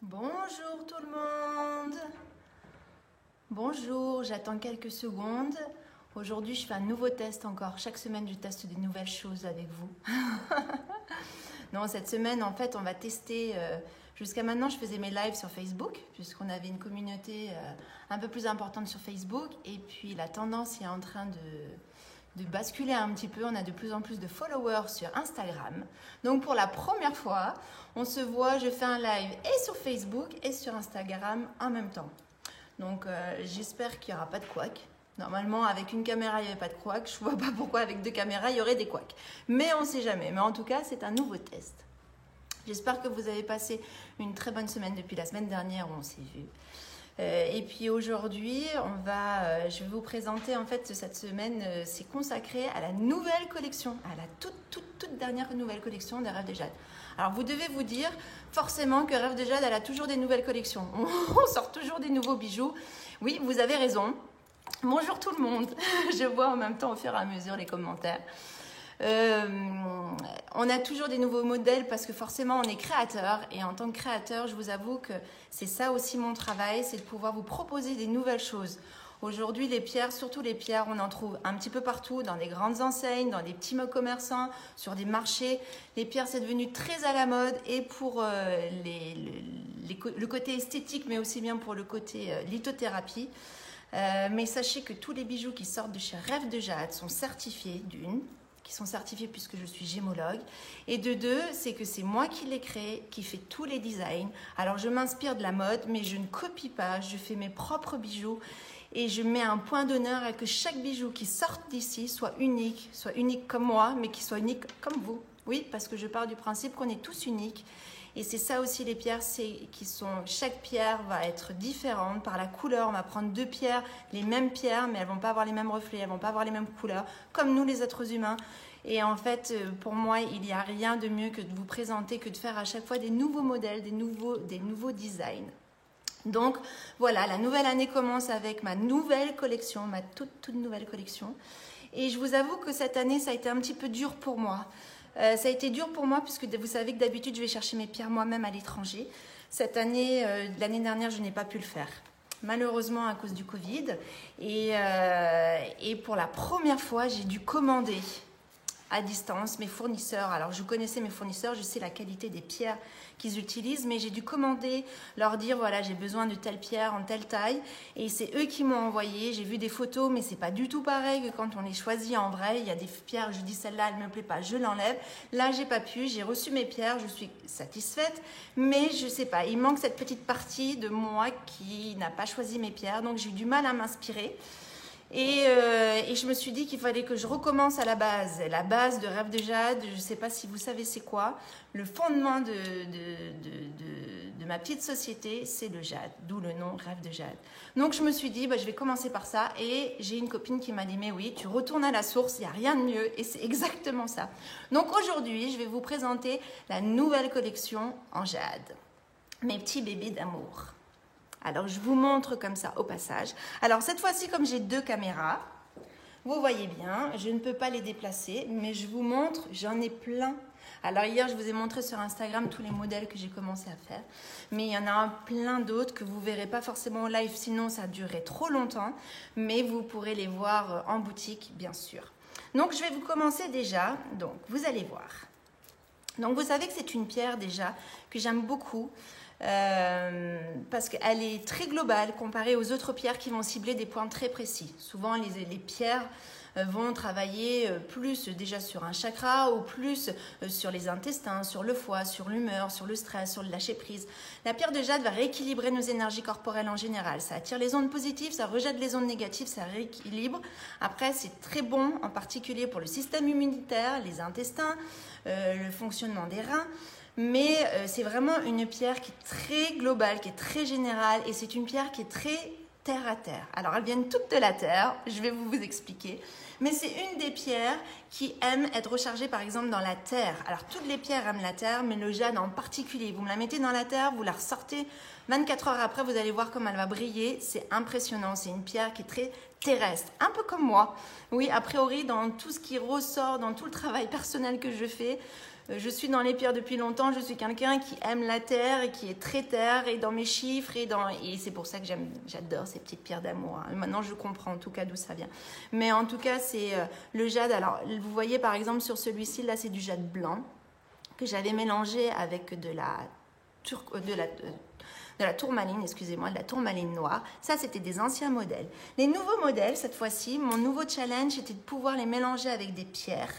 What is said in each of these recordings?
Bonjour tout le monde. Bonjour, j'attends quelques secondes. Aujourd'hui, je fais un nouveau test encore. Chaque semaine, je teste des nouvelles choses avec vous. Non, cette semaine, en fait, on va tester... Jusqu'à maintenant, je faisais mes lives sur Facebook, puisqu'on avait une communauté un peu plus importante sur Facebook. Et puis, la tendance est en train de basculer un petit peu. On a de plus en plus de followers sur Instagram. Donc, pour la première fois, on se voit, je fais un live et sur Facebook et sur Instagram en même temps. Donc, j'espère qu'il n'y aura pas de couac. Normalement, avec une caméra, il n'y avait pas de couac. Je ne vois pas pourquoi avec deux caméras, il y aurait des couacs. Mais on ne sait jamais. Mais en tout cas, c'est un nouveau test. J'espère que vous avez passé une très bonne semaine depuis la semaine dernière où on s'est vu. Et puis aujourd'hui, je vais vous présenter, en fait, cette semaine, c'est consacré à la nouvelle collection, à la toute dernière nouvelle collection des Rêves de Jade. Alors, vous devez vous dire forcément que Rêves de Jade, elle a toujours des nouvelles collections. On sort toujours des nouveaux bijoux. Oui, vous avez raison. Bonjour tout le monde. Je vois en même temps au fur et à mesure les commentaires. On a toujours des nouveaux modèles parce que forcément on est créateur et en tant que créateur, je vous avoue que c'est ça aussi mon travail, c'est de pouvoir vous proposer des nouvelles choses. Aujourd'hui, les pierres, surtout les pierres, on en trouve un petit peu partout, dans des grandes enseignes, dans des petits commerçants, sur des marchés. Les pierres, c'est devenu très à la mode et pour le côté esthétique, mais aussi bien pour le côté lithothérapie. Mais sachez que tous les bijoux qui sortent de chez Rêves de Jade sont certifiés qui sont certifiés puisque je suis gémologue. Et de deux, c'est que c'est moi qui les crée, qui fait tous les designs. Alors je m'inspire de la mode, mais je ne copie pas, je fais mes propres bijoux. Et je mets un point d'honneur à que chaque bijou qui sorte d'ici soit unique comme moi, mais qui soit unique comme vous. Oui, parce que je pars du principe qu'on est tous uniques. Et c'est ça aussi les pierres, chaque pierre va être différente par la couleur. On va prendre deux pierres, les mêmes pierres, mais elles vont pas avoir les mêmes reflets, elles vont pas avoir les mêmes couleurs, comme nous les êtres humains. Et en fait, pour moi, il n'y a rien de mieux que de vous présenter, que de faire à chaque fois des nouveaux modèles, des nouveaux designs. Donc voilà, la nouvelle année commence avec ma nouvelle collection, ma toute nouvelle collection. Et je vous avoue que cette année, ça a été un petit peu dur pour moi. Ça a été dur pour moi puisque vous savez que d'habitude je vais chercher mes pierres moi-même à l'étranger. Cette année, l'année dernière, je n'ai pas pu le faire. Malheureusement à cause du Covid. Et pour la première fois, j'ai dû commander à distance mes fournisseurs. Alors je connaissais mes fournisseurs, je sais la qualité des pierres qu'ils utilisent, mais j'ai dû commander, leur dire voilà j'ai besoin de telle pierre en telle taille, et c'est eux qui m'ont envoyé. J'ai vu des photos, mais c'est pas du tout pareil que quand on les choisit en vrai. Il y a des pierres, je dis celle-là elle me plaît pas, je l'enlève. Là j'ai pas pu, j'ai reçu mes pierres, je suis satisfaite, mais je sais pas, il manque cette petite partie de moi qui n'a pas choisi mes pierres, donc j'ai eu du mal à m'inspirer. Et je me suis dit qu'il fallait que je recommence à la base de Rêves de Jade. Je ne sais pas si vous savez c'est quoi. Le fondement de ma petite société, c'est le jade, d'où le nom Rêves de Jade. Donc je me suis dit, je vais commencer par ça. Et j'ai une copine qui m'a dit, mais oui, tu retournes à la source, il n'y a rien de mieux. Et c'est exactement ça. Donc aujourd'hui, je vais vous présenter la nouvelle collection en jade. Mes petits bébés d'amour. Alors, je vous montre comme ça au passage. Alors, cette fois-ci, comme j'ai deux caméras, vous voyez bien, je ne peux pas les déplacer, mais je vous montre, j'en ai plein. Alors, hier, je vous ai montré sur Instagram tous les modèles que j'ai commencé à faire, mais il y en a plein d'autres que vous ne verrez pas forcément en live, sinon ça durerait trop longtemps, mais vous pourrez les voir en boutique, bien sûr. Donc, je vais vous commencer déjà, donc vous allez voir. Donc, vous savez que c'est une pierre déjà que j'aime beaucoup, parce qu'elle est très globale comparée aux autres pierres qui vont cibler des points très précis. Souvent, les pierres vont travailler plus déjà sur un chakra ou plus sur les intestins, sur le foie, sur l'humeur, sur le stress, sur le lâcher-prise. La pierre de jade va rééquilibrer nos énergies corporelles en général. Ça attire les ondes positives, ça rejette les ondes négatives, ça rééquilibre. Après, c'est très bon, en particulier pour le système immunitaire, les intestins, le fonctionnement des reins. Mais c'est vraiment une pierre qui est très globale, qui est très générale, et c'est une pierre qui est très terre à terre. Alors, elles viennent toutes de la terre, je vais vous expliquer. Mais c'est une des pierres qui aime être rechargée, par exemple, dans la terre. Alors, toutes les pierres aiment la terre, mais le jade en particulier. Vous me la mettez dans la terre, vous la ressortez 24 heures après, vous allez voir comme elle va briller. C'est impressionnant, c'est une pierre qui est très terrestre, un peu comme moi. Oui, a priori, dans tout ce qui ressort, dans tout le travail personnel que je fais, Je suis dans les pierres depuis longtemps, je suis quelqu'un qui aime la terre et qui est très terre et dans mes chiffres et c'est pour ça que j'adore ces petites pierres d'amour. Hein. Maintenant, je comprends en tout cas d'où ça vient. Mais en tout cas, c'est le jade. Alors, vous voyez par exemple sur celui-ci, là, c'est du jade blanc que j'avais mélangé avec de la tourmaline, excusez-moi, de la tourmaline noire. Ça, c'était des anciens modèles. Les nouveaux modèles, cette fois-ci, mon nouveau challenge, c'était de pouvoir les mélanger avec des pierres.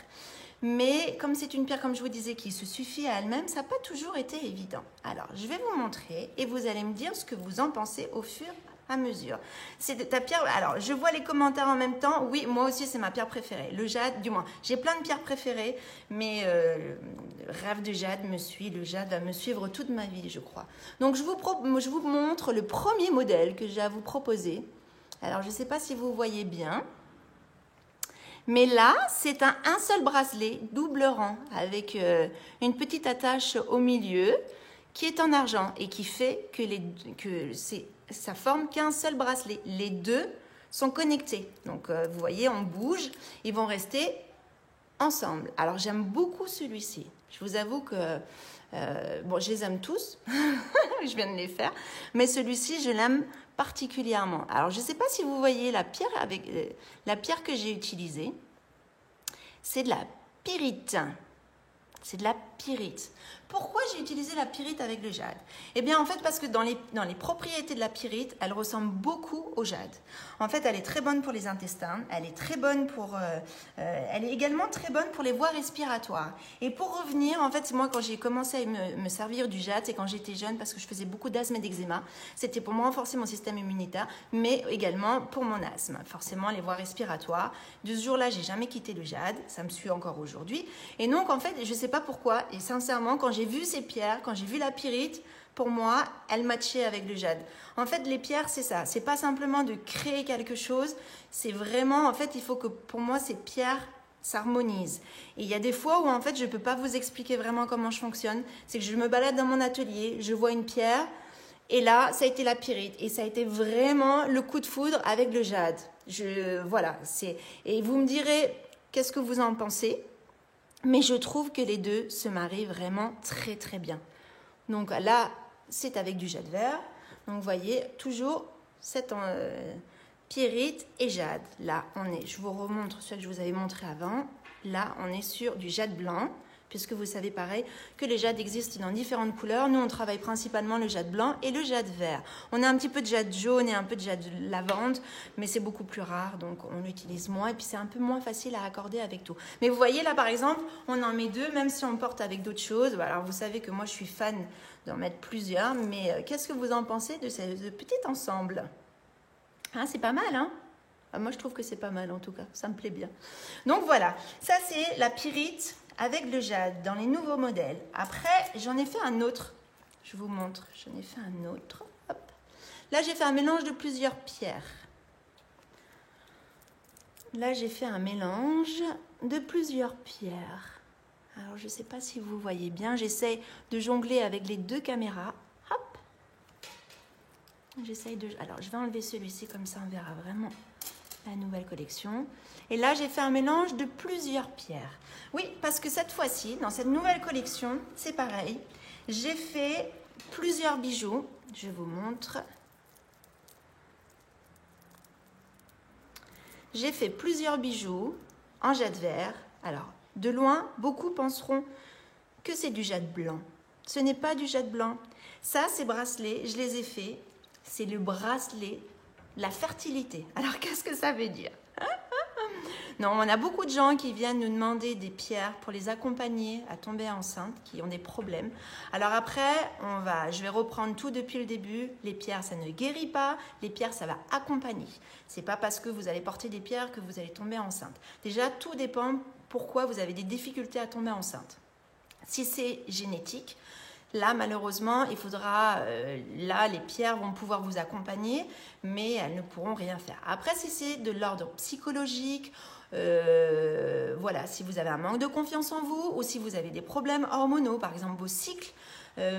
Mais comme c'est une pierre, comme je vous disais, qui se suffit à elle-même, ça n'a pas toujours été évident. Alors, je vais vous montrer et vous allez me dire ce que vous en pensez au fur et à mesure. C'est de ta pierre. Alors, je vois les commentaires en même temps. Oui, moi aussi, c'est ma pierre préférée. Le jade, du moins, j'ai plein de pierres préférées, mais le rêve de jade me suit. Le jade va me suivre toute ma vie, je crois. Donc, je vous montre le premier modèle que j'ai à vous proposer. Alors, je ne sais pas si vous voyez bien. Mais là, c'est un seul bracelet, double rang, avec une petite attache au milieu qui est en argent et qui fait que ça forme qu'un seul bracelet. Les deux sont connectés. Donc, vous voyez, on bouge, ils vont rester ensemble. Alors, j'aime beaucoup celui-ci. Je vous avoue que, bon, je les aime tous, je viens de les faire, mais celui-ci, je l'aime particulièrement. Alors, je ne sais pas si vous voyez la pierre que j'ai utilisée. C'est de la pyrite. C'est de la pyrite. Pourquoi j'ai utilisé la pyrite avec le jade? Eh bien, en fait, parce que dans les propriétés de la pyrite, elle ressemble beaucoup au jade. En fait, elle est très bonne pour les intestins. Elle est très bonne elle est également très bonne pour les voies respiratoires. Et pour revenir, en fait, moi, quand j'ai commencé à me servir du jade, c'est quand j'étais jeune, parce que je faisais beaucoup d'asthme et d'eczéma. C'était pour renforcer mon système immunitaire, mais également pour mon asthme. Forcément, les voies respiratoires. De ce jour-là, j'ai jamais quitté le jade. Ça me suit encore aujourd'hui. Et donc, en fait, je ne sais pas pourquoi. Et sincèrement, quand j'ai vu ces pierres, quand j'ai vu la pyrite, pour moi, elle matchait avec le jade. En fait, les pierres, c'est ça. C'est pas simplement de créer quelque chose. C'est vraiment, en fait, il faut que, pour moi, ces pierres s'harmonisent. Et il y a des fois où, en fait, je ne peux pas vous expliquer vraiment comment je fonctionne. C'est que je me balade dans mon atelier, je vois une pierre, et là, ça a été la pyrite. Et ça a été vraiment le coup de foudre avec le jade. Voilà. Et vous me direz, qu'est-ce que vous en pensez ? Mais je trouve que les deux se marient vraiment très très bien. Donc là, c'est avec du jade vert. Donc vous voyez, toujours cette pyrite et jade. Là, je vous remontre ce que je vous avais montré avant. Là, on est sur du jade blanc, puisque vous savez pareil que les jades existent dans différentes couleurs. Nous, on travaille principalement le jade blanc et le jade vert. On a un petit peu de jade jaune et un peu de jade lavande, mais c'est beaucoup plus rare, donc on l'utilise moins. Et puis, c'est un peu moins facile à accorder avec tout. Mais vous voyez, là, par exemple, on en met deux, même si on porte avec d'autres choses. Alors, vous savez que moi, je suis fan d'en mettre plusieurs, mais qu'est-ce que vous en pensez de ce petit ensemble? Hein, c'est pas mal, hein? Moi, je trouve que c'est pas mal, en tout cas. Ça me plaît bien. Donc, voilà. Ça, c'est la pyrite avec le jade dans les nouveaux modèles. Après, j'en ai fait un autre. Je vous montre. J'en ai fait un autre. Hop. Là, j'ai fait un mélange de plusieurs pierres. Là, j'ai fait un mélange de plusieurs pierres. Alors, je ne sais pas si vous voyez bien. J'essaie de jongler avec les deux caméras. Hop. Alors, je vais enlever celui-ci, comme ça, on verra vraiment la nouvelle collection. Et là, j'ai fait un mélange de plusieurs pierres. Oui, parce que cette fois-ci, dans cette nouvelle collection, c'est pareil. J'ai fait plusieurs bijoux. Je vous montre. J'ai fait plusieurs bijoux en jade vert. Alors, de loin, beaucoup penseront que c'est du jade blanc. Ce n'est pas du jade blanc. Ça, ces bracelets, je les ai faits. C'est le bracelet la fertilité. Alors, qu'est-ce que ça veut dire? Non, on a beaucoup de gens qui viennent nous demander des pierres pour les accompagner à tomber enceinte, qui ont des problèmes. Alors après, je vais reprendre tout depuis le début. Les pierres, ça ne guérit pas. Les pierres, ça va accompagner. C'est pas parce que vous allez porter des pierres que vous allez tomber enceinte. Déjà, tout dépend pourquoi vous avez des difficultés à tomber enceinte. Si c'est génétique, là, malheureusement, il faudra, les pierres vont pouvoir vous accompagner, mais elles ne pourront rien faire. Après, si c'est de l'ordre psychologique, voilà, si vous avez un manque de confiance en vous ou si vous avez des problèmes hormonaux, par exemple vos cycles,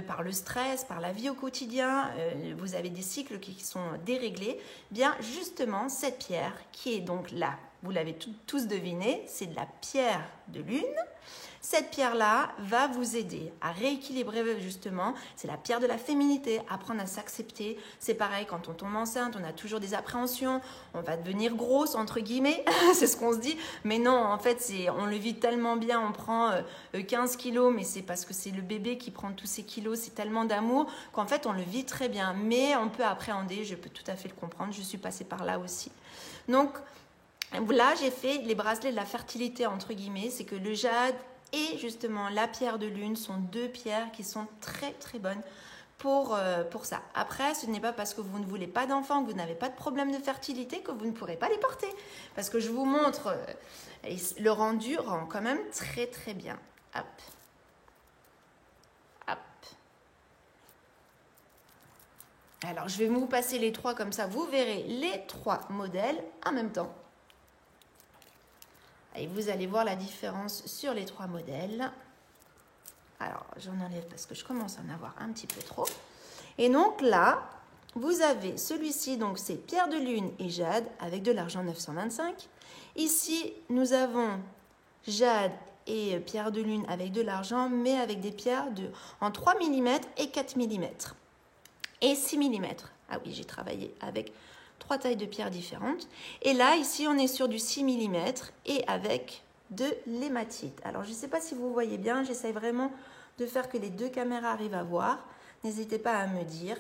par le stress, par la vie au quotidien, vous avez des cycles qui sont déréglés, bien justement, cette pierre qui est donc là, vous l'avez tous deviné, c'est de la pierre de lune. Cette pierre-là va vous aider à rééquilibrer justement. C'est la pierre de la féminité, apprendre à s'accepter. C'est pareil, quand on tombe enceinte, on a toujours des appréhensions. On va devenir grosse, entre guillemets, c'est ce qu'on se dit. Mais non, en fait, on le vit tellement bien. On prend 15 kilos, mais c'est parce que c'est le bébé qui prend tous ces kilos. C'est tellement d'amour qu'en fait, on le vit très bien. Mais on peut appréhender, je peux tout à fait le comprendre. Je suis passée par là aussi. Donc, là, j'ai fait les bracelets de la fertilité, entre guillemets. C'est que le jade et justement la pierre de lune sont deux pierres qui sont très très bonnes pour ça. Après, ce n'est pas parce que vous ne voulez pas d'enfants, que vous n'avez pas de problème de fertilité que vous ne pourrez pas les porter. Parce que je vous montre, le rendu rend quand même très très bien. Hop. Hop. Alors, je vais vous passer les trois comme ça. Vous verrez les trois modèles en même temps. Et vous allez voir la différence sur les trois modèles. Alors, j'en enlève parce que je commence à en avoir un petit peu trop. Et donc là, vous avez celui-ci, donc c'est pierre de lune et jade avec de l'argent 925. Ici, nous avons jade et pierre de lune avec de l'argent, mais avec des pierres en 3 mm et 4 mm. Et 6 mm. Ah oui, j'ai travaillé avec 3 tailles de pierres différentes. Et là, ici, on est sur du 6 mm et avec de l'hématite. Alors, je ne sais pas si vous voyez bien, j'essaie vraiment de faire que les deux caméras arrivent à voir. N'hésitez pas à me dire.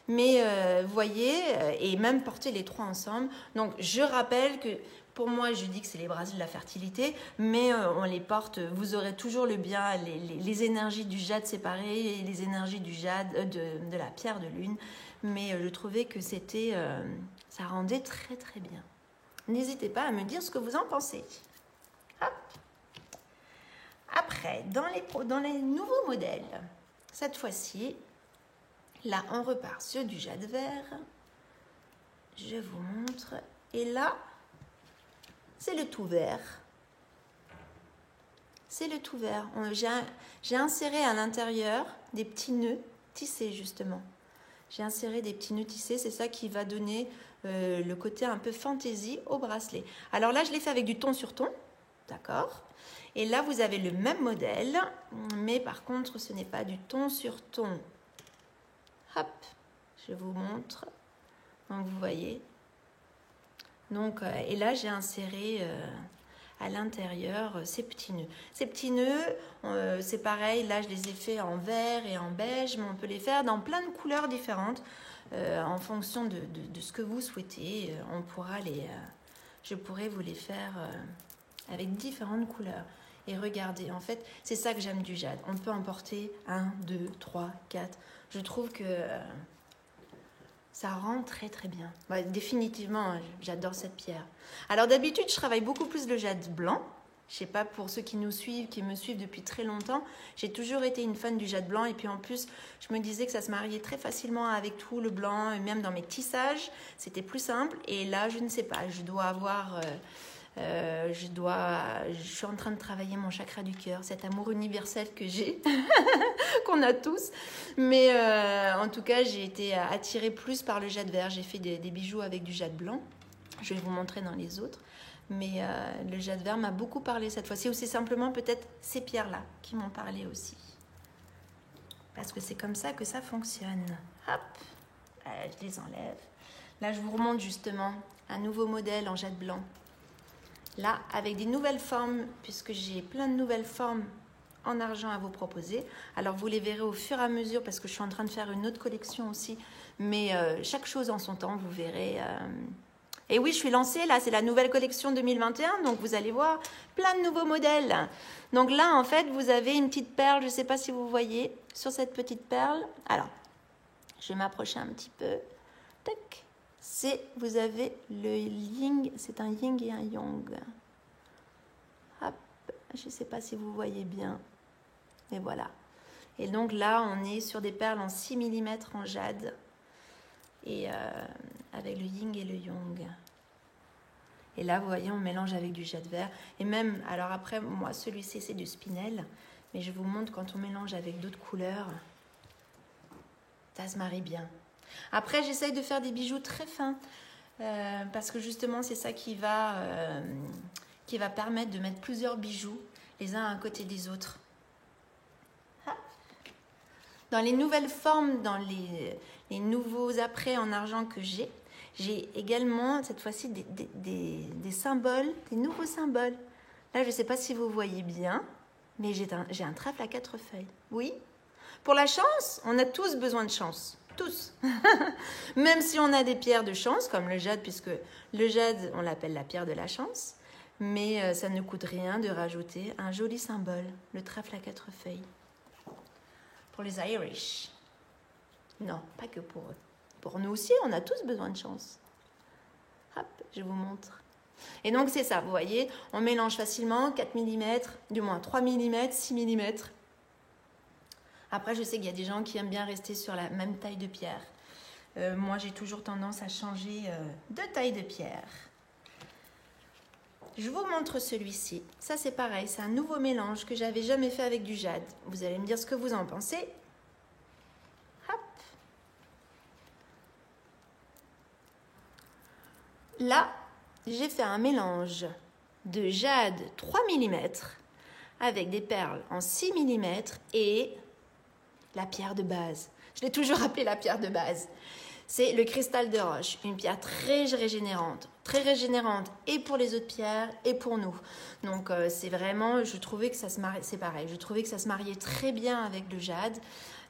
Mais vous voyez, et même porter les trois ensemble. Donc, je rappelle que pour moi, je dis que c'est les bracelets de la fertilité, mais on les porte, vous aurez toujours le bien, les énergies du jade séparées et les énergies du jade, de la pierre de lune. Mais je trouvais que ça rendait très très bien. N'hésitez pas à me dire ce que vous en pensez. Hop. Après, dans les nouveaux modèles, cette fois-ci, là on repart sur du jade vert. Je vous montre. Et là, c'est le tout vert. C'est le tout vert. J'ai inséré à l'intérieur des petits nœuds tissés justement. J'ai inséré des petits nœuds tissés, c'est ça qui va donner le côté un peu fantaisie au bracelet. Alors là, je l'ai fait avec du ton sur ton, d'accord ? Et là, vous avez le même modèle, mais par contre, ce n'est pas du ton sur ton. Hop, je vous montre. Donc, vous voyez. Donc, et là, j'ai inséré à l'intérieur ces petits nœuds. Ces petits nœuds, c'est pareil, là, je les ai faits en vert et en beige, mais on peut les faire dans plein de couleurs différentes. En fonction de ce que vous souhaitez, je pourrais vous les faire avec différentes couleurs. Et regardez, en fait, c'est ça que j'aime du jade. On peut en porter 1, 2, 3, 4. Je trouve que ça rend très très bien. Ouais, définitivement, j'adore cette pierre. Alors d'habitude, je travaille beaucoup plus le jade blanc. Je sais pas, pour ceux qui me suivent depuis très longtemps, j'ai toujours été une fan du jade blanc. Et puis en plus, je me disais que ça se mariait très facilement avec tout le blanc. Et même dans mes tissages, c'était plus simple. Et là, je ne sais pas, je dois avoir... je suis en train de travailler mon chakra du cœur, cet amour universel que j'ai, qu'on a tous. Mais en tout cas, j'ai été attirée plus par le jade vert. J'ai fait des bijoux avec du jade blanc. Je vais vous montrer dans les autres. Mais le jade vert m'a beaucoup parlé cette fois-ci. Ou c'est simplement peut-être ces pierres-là qui m'ont parlé aussi. Parce que c'est comme ça que ça fonctionne. Hop, je les enlève. Là, je vous remonte justement un nouveau modèle en jade blanc. Là, avec des nouvelles formes, puisque j'ai plein de nouvelles formes en argent à vous proposer. Alors, vous les verrez au fur et à mesure, parce que je suis en train de faire une autre collection aussi. Mais chaque chose en son temps, vous verrez. Et oui, je suis lancée, là, c'est la nouvelle collection 2021, donc vous allez voir plein de nouveaux modèles. Donc là, en fait, vous avez une petite perle, je ne sais pas si vous voyez, sur cette petite perle. Alors, je vais m'approcher un petit peu. Tac. Vous avez le yin, c'est un yin et un yang. Hop, je ne sais pas si vous voyez bien. Et voilà. Et donc là, on est sur des perles en 6 mm en jade. Et avec le yin et le yang. Et là, vous voyez, on mélange avec du jade vert. Et même, alors après, moi, celui-ci, c'est du spinel. Mais je vous montre quand on mélange avec d'autres couleurs. Ça se marie bien. Après, j'essaye de faire des bijoux très fins parce que justement, c'est ça qui va permettre de mettre plusieurs bijoux. les uns à côté des autres. Dans les nouvelles formes, dans les nouveaux apprêts en argent que j'ai également cette fois-ci des symboles, des nouveaux symboles. Là, je ne sais pas si vous voyez bien, mais j'ai un trèfle à 4 feuilles. Oui. Pour la chance, on a tous besoin de chance. Tous. Même si on a des pierres de chance, comme le jade, puisque le jade, on l'appelle la pierre de la chance. Mais ça ne coûte rien de rajouter un joli symbole, le trèfle à 4 feuilles. Pour les Irish. Non, pas que pour eux. Pour nous aussi, on a tous besoin de chance. Hop, je vous montre. Et donc, c'est ça, vous voyez, on mélange facilement 4 mm, du moins 3 mm, 6 mm. Après, je sais qu'il y a des gens qui aiment bien rester sur la même taille de pierre. Moi, j'ai toujours tendance à changer de taille de pierre. Je vous montre celui-ci. Ça, c'est pareil, c'est un nouveau mélange que j'avais jamais fait avec du jade. Vous allez me dire ce que vous en pensez. Hop. Là, j'ai fait un mélange de jade 3 mm avec des perles en 6 mm et la pierre de base. Je l'ai toujours appelée la pierre de base. C'est le cristal de roche, une pierre très régénérante et pour les autres pierres et pour nous. Donc c'est vraiment, je trouvais que ça se mariait, c'est pareil, je trouvais que ça se mariait très bien avec le jade.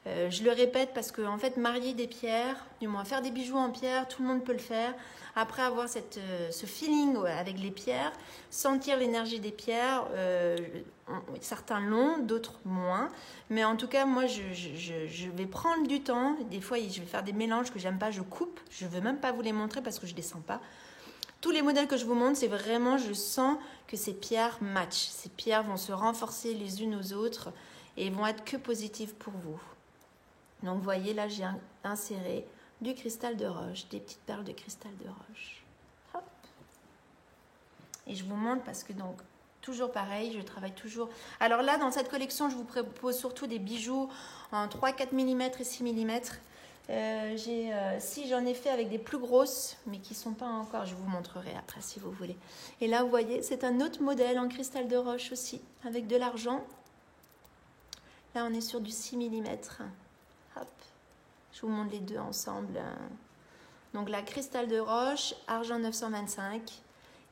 Je le répète parce que en fait marier des pierres, du moins faire des bijoux en pierre, tout le monde peut le faire. Après avoir ce feeling avec les pierres, sentir l'énergie des pierres, certains l'ont, d'autres moins. Mais en tout cas, moi, je vais prendre du temps. Des fois, je vais faire des mélanges que j'aime pas, je coupe. Je veux même pas vous les montrer parce que je les sens pas. Tous les modèles que je vous montre, c'est vraiment, je sens que ces pierres matchent. Ces pierres vont se renforcer les unes aux autres et vont être que positives pour vous. Donc, vous voyez, là, j'ai inséré du cristal de roche, des petites perles de cristal de roche. Hop. Et je vous montre parce que donc, toujours pareil, je travaille toujours. Alors là, dans cette collection, je vous propose surtout des bijoux en 3, 4 mm et 6 mm. Si j'en ai fait avec des plus grosses, mais qui ne sont pas encore, je vous montrerai après si vous voulez. Et là, vous voyez, c'est un autre modèle en cristal de roche aussi, avec de l'argent. Là, on est sur du 6 mm. Hop. Je vous montre les deux ensemble. Donc là, cristal de roche, argent 925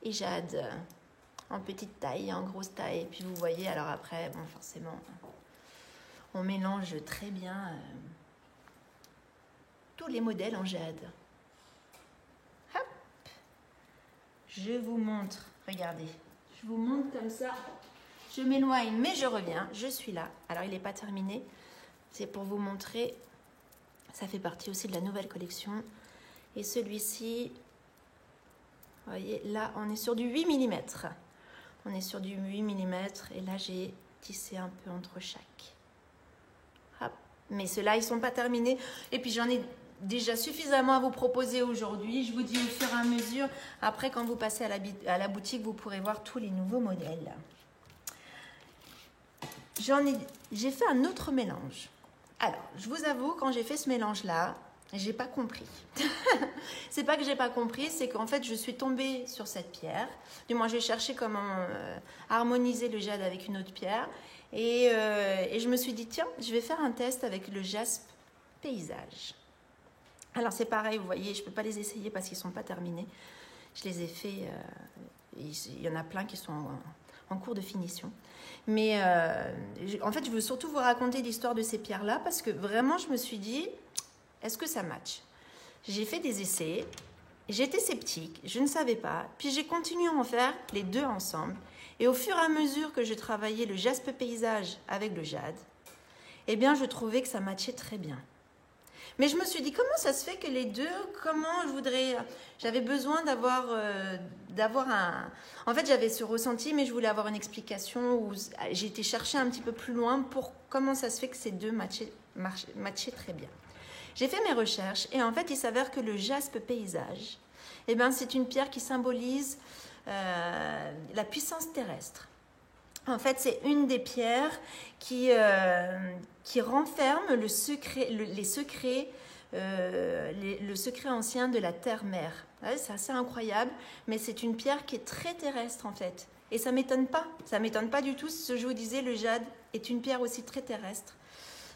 et jade en petite taille, en grosse taille. Et puis vous voyez, alors après, bon, forcément, on mélange très bien tous les modèles en jade. Hop. Je vous montre, regardez, je vous montre comme ça. Je m'éloigne, mais je reviens, je suis là. Alors, il n'est pas terminé, c'est pour vous montrer. Ça fait partie aussi de la nouvelle collection. Et celui-ci, vous voyez, là, on est sur du 8 mm. On est sur du 8 mm. Et là, j'ai tissé un peu entre chaque. Hop. Mais ceux-là, ils ne sont pas terminés. Et puis, j'en ai déjà suffisamment à vous proposer aujourd'hui. Je vous dis au fur et à mesure. Après, quand vous passez à la boutique, vous pourrez voir tous les nouveaux modèles. J'ai fait un autre mélange. Alors, je vous avoue, quand j'ai fait ce mélange-là, j'ai pas compris. C'est pas que j'ai pas compris, c'est qu'en fait, je suis tombée sur cette pierre. Du moins, j'ai cherché comment harmoniser le jade avec une autre pierre. Et je me suis dit, tiens, je vais faire un test avec le jaspe paysage. Alors, c'est pareil, vous voyez, je peux pas les essayer parce qu'ils sont pas terminés. Je les ai fait, il y en a plein qui sont en cours de finition. Mais en fait, je veux surtout vous raconter l'histoire de ces pierres-là parce que vraiment, je me suis dit, est-ce que ça match? J'ai fait des essais, j'étais sceptique, je ne savais pas. Puis j'ai continué à en faire les deux ensemble. Et au fur et à mesure que je travaillais le jaspe paysage avec le jade, eh bien, je trouvais que ça matchait très bien. Mais je me suis dit, comment ça se fait que les deux, j'avais besoin d'avoir un... En fait, j'avais ce ressenti, mais je voulais avoir une explication où j'ai été chercher un petit peu plus loin pour comment ça se fait que ces deux matchaient très bien. J'ai fait mes recherches et en fait, il s'avère que le jaspe paysage, eh ben, c'est une pierre qui symbolise la puissance terrestre. En fait, c'est une des pierres qui renferme le secret ancien de la terre-mère. Ouais, c'est assez incroyable, mais c'est une pierre qui est très terrestre en fait. Et ça m'étonne pas du tout. Ce que je vous disais, le jade est une pierre aussi très terrestre,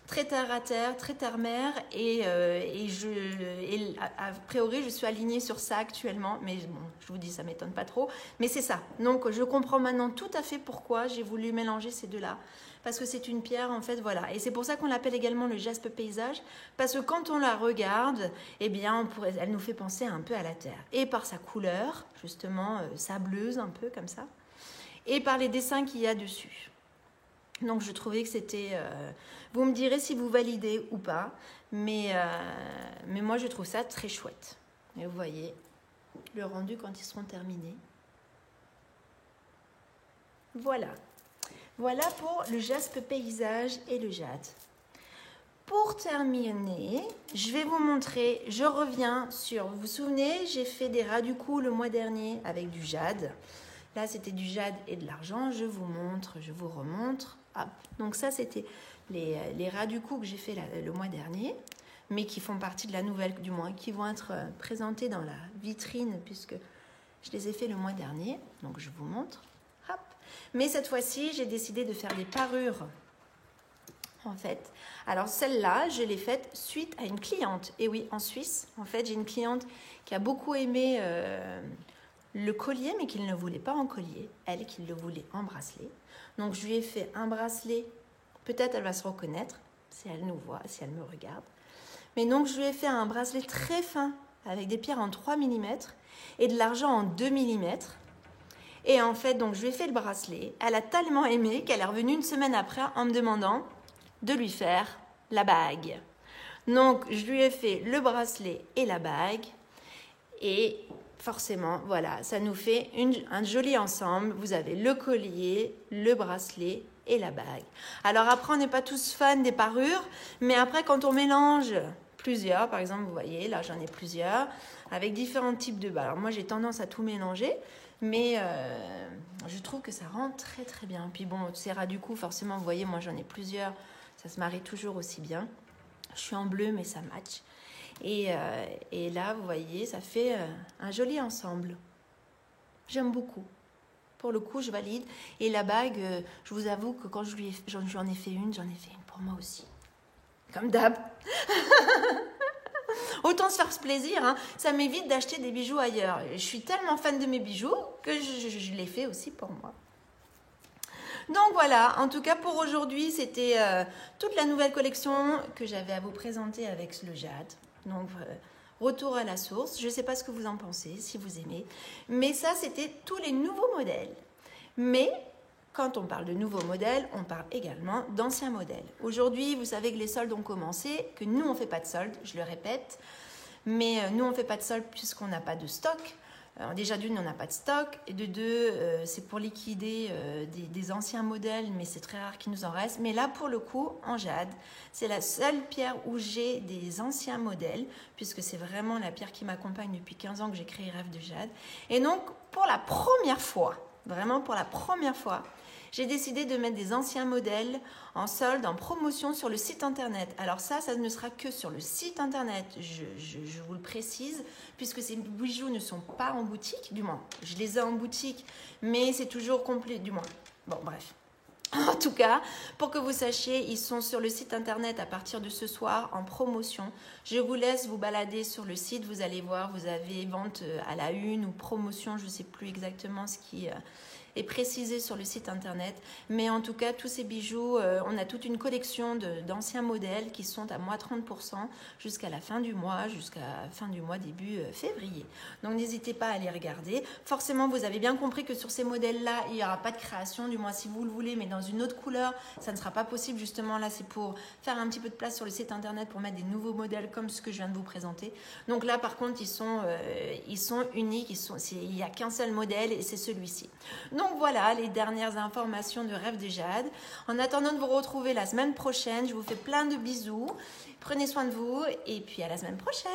très terre à terre, très terre-mer. Et a priori, je suis alignée sur ça actuellement. Mais bon, je vous dis, ça m'étonne pas trop. Mais c'est ça. Donc, je comprends maintenant tout à fait pourquoi j'ai voulu mélanger ces deux-là. Parce que c'est une pierre, en fait, voilà. Et c'est pour ça qu'on l'appelle également le jaspe paysage. Parce que quand on la regarde, eh bien, elle nous fait penser un peu à la terre. Et par sa couleur, justement, sableuse, un peu comme ça. Et par les dessins qu'il y a dessus. Donc je trouvais que c'était... vous me direz si vous validez ou pas, mais moi je trouve ça très chouette. Et vous voyez le rendu quand ils seront terminés. Voilà. Voilà pour le jaspe paysage et le jade. Pour terminer, je vais vous montrer, je reviens sur... Vous vous souvenez, j'ai fait des ras du cou le mois dernier avec du jade. Là, c'était du jade et de l'argent. Je vous montre, je vous remontre. Hop. Donc ça, c'était les ras du cou que j'ai fait le mois dernier, mais qui font partie de la nouvelle, du moins, qui vont être présentés dans la vitrine, puisque je les ai fait le mois dernier. Donc, je vous montre. Hop. Mais cette fois-ci, j'ai décidé de faire des parures, en fait. Alors, celle-là, je l'ai faite suite à une cliente. Et oui, en Suisse, en fait, j'ai une cliente qui a beaucoup aimé... le collier, mais qu'il ne voulait pas en collier, elle qui le voulait en bracelet. Donc je lui ai fait un bracelet, peut-être elle va se reconnaître, si elle nous voit, si elle me regarde. Mais donc je lui ai fait un bracelet très fin, avec des pierres en 3 mm et de l'argent en 2 mm. Et en fait, donc je lui ai fait le bracelet, elle a tellement aimé qu'elle est revenue une semaine après en me demandant de lui faire la bague. Donc je lui ai fait le bracelet et la bague, et forcément, voilà, ça nous fait un joli ensemble. Vous avez le collier, le bracelet et la bague. Alors après, on n'est pas tous fans des parures, mais après, quand on mélange plusieurs, par exemple, vous voyez, là, j'en ai plusieurs, avec différents types de... Alors moi, j'ai tendance à tout mélanger, mais je trouve que ça rend très, très bien. Puis bon, ces ras du cou, forcément, vous voyez, moi, j'en ai plusieurs. Ça se marie toujours aussi bien. Je suis en bleu, mais ça match. Et là, vous voyez, ça fait un joli ensemble. J'aime beaucoup. Pour le coup, je valide. Et la bague, je vous avoue que quand j'en ai fait une pour moi aussi. Comme d'hab. Autant se faire plaisir, hein. Ça m'évite d'acheter des bijoux ailleurs. Je suis tellement fan de mes bijoux que je les fais aussi pour moi. Donc voilà, en tout cas pour aujourd'hui, c'était toute la nouvelle collection que j'avais à vous présenter avec le jade. Donc, retour à la source. Je ne sais pas ce que vous en pensez, si vous aimez. Mais ça, c'était tous les nouveaux modèles. Mais, quand on parle de nouveaux modèles, on parle également d'anciens modèles. Aujourd'hui, vous savez que les soldes ont commencé, que nous, on ne fait pas de soldes, je le répète. Mais nous, on ne fait pas de soldes puisqu'on n'a pas de stock. Alors déjà d'une, on n'a pas de stock, et de deux, c'est pour liquider des anciens modèles, mais c'est très rare qu'il nous en reste. Mais là, pour le coup, en jade, c'est la seule pierre où j'ai des anciens modèles, puisque c'est vraiment la pierre qui m'accompagne depuis 15 ans que j'ai créé Rêve de Jade. Et donc, pour la première fois, vraiment pour la première fois, j'ai décidé de mettre des anciens modèles en solde, en promotion sur le site internet. Alors ça ne sera que sur le site internet, je vous le précise, puisque ces bijoux ne sont pas en boutique, du moins, je les ai en boutique, mais c'est toujours complet, du moins. Bon, bref. En tout cas, pour que vous sachiez, ils sont sur le site internet à partir de ce soir en promotion. Je vous laisse vous balader sur le site, vous allez voir, vous avez vente à la une ou promotion, je ne sais plus exactement ce qui est précisé sur le site internet. Mais en tout cas, tous ces bijoux, on a toute une collection d'anciens modèles qui sont à moins 30% jusqu'à la fin du mois, début février. Donc n'hésitez pas à les regarder. Forcément, vous avez bien compris que sur ces modèles-là, il n'y aura pas de création, du moins si vous le voulez, mais dans une autre couleur, ça ne sera pas possible. Justement, là, c'est pour faire un petit peu de place sur le site internet pour mettre des nouveaux modèles comme ce que je viens de vous présenter. Donc là, par contre, ils sont uniques, il n'y a qu'un seul modèle et c'est celui-ci. Donc voilà les dernières informations de Rêve de Jade. En attendant de vous retrouver la semaine prochaine, je vous fais plein de bisous. Prenez soin de vous et puis à la semaine prochaine.